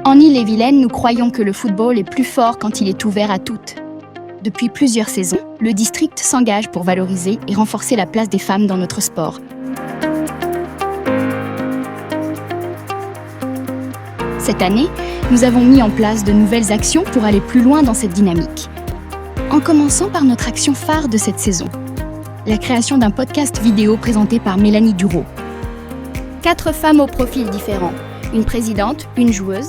En Ille-et-Vilaine, nous croyons que le football est plus fort quand il est ouvert à toutes. Depuis plusieurs saisons, le district s'engage pour valoriser et renforcer la place des femmes dans notre sport. Cette année, nous avons mis en place de nouvelles actions pour aller plus loin dans cette dynamique. En commençant par notre action phare de cette saison, la création d'un podcast vidéo présenté par Mélanie Duro. 4 femmes aux profils différents, une présidente, une joueuse,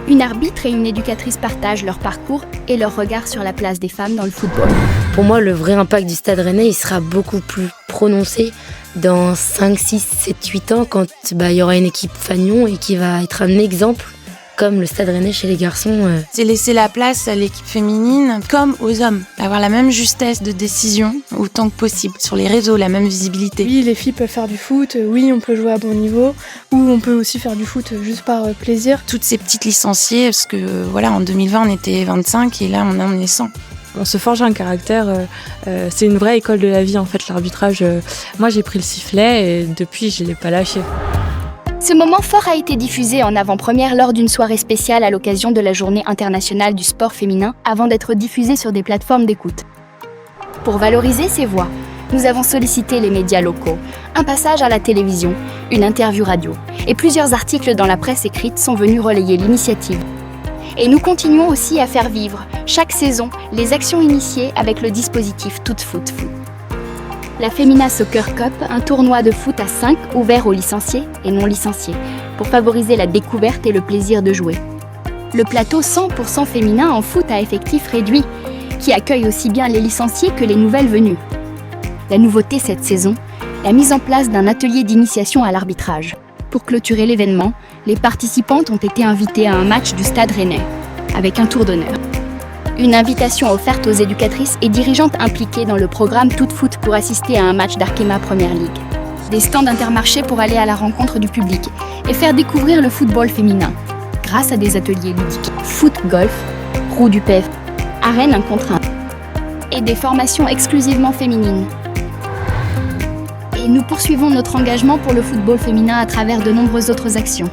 une arbitre et une éducatrice partagent leur parcours et leur regard sur la place des femmes dans le football. Pour moi, le vrai impact du Stade Rennais, il sera beaucoup plus prononcé dans 5, 6, 7, 8 ans quand il y aura une équipe fanion et qui va être un exemple comme le Stade Rennais chez les garçons. C'est laisser la place à l'équipe féminine comme aux hommes, avoir la même justesse de décision autant que possible, sur les réseaux, la même visibilité. Oui, les filles peuvent faire du foot, oui, on peut jouer à bon niveau, ou on peut aussi faire du foot juste par plaisir. Toutes ces petites licenciées, parce que en 2020 on était 25 et là on est 100. On se forge un caractère, c'est une vraie école de la vie en fait, l'arbitrage. Moi j'ai pris le sifflet et depuis je ne l'ai pas lâché. Ce moment fort a été diffusé en avant-première lors d'une soirée spéciale à l'occasion de la Journée internationale du sport féminin avant d'être diffusé sur des plateformes d'écoute. Pour valoriser ces voix, nous avons sollicité les médias locaux, un passage à la télévision, une interview radio et plusieurs articles dans la presse écrite sont venus relayer l'initiative. Et nous continuons aussi à faire vivre, chaque saison, les actions initiées avec le dispositif Toutes Foot. La Femina Soccer Cup, un tournoi de foot à 5 ouvert aux licenciés et non licenciés, pour favoriser la découverte et le plaisir de jouer. Le plateau 100% féminin en foot à effectif réduit, qui accueille aussi bien les licenciés que les nouvelles venues. La nouveauté cette saison, la mise en place d'un atelier d'initiation à l'arbitrage. Pour clôturer l'événement, les participantes ont été invitées à un match du Stade Rennais, avec un tour d'honneur. Une invitation offerte aux éducatrices et dirigeantes impliquées dans le programme Toutes Foot pour assister à un match d'Arkema Première Ligue. Des stands Intermarché pour aller à la rencontre du public et faire découvrir le football féminin grâce à des ateliers ludiques, foot-golf, roue du PF, arène 1 contre 1 et des formations exclusivement féminines. Et nous poursuivons notre engagement pour le football féminin à travers de nombreuses autres actions.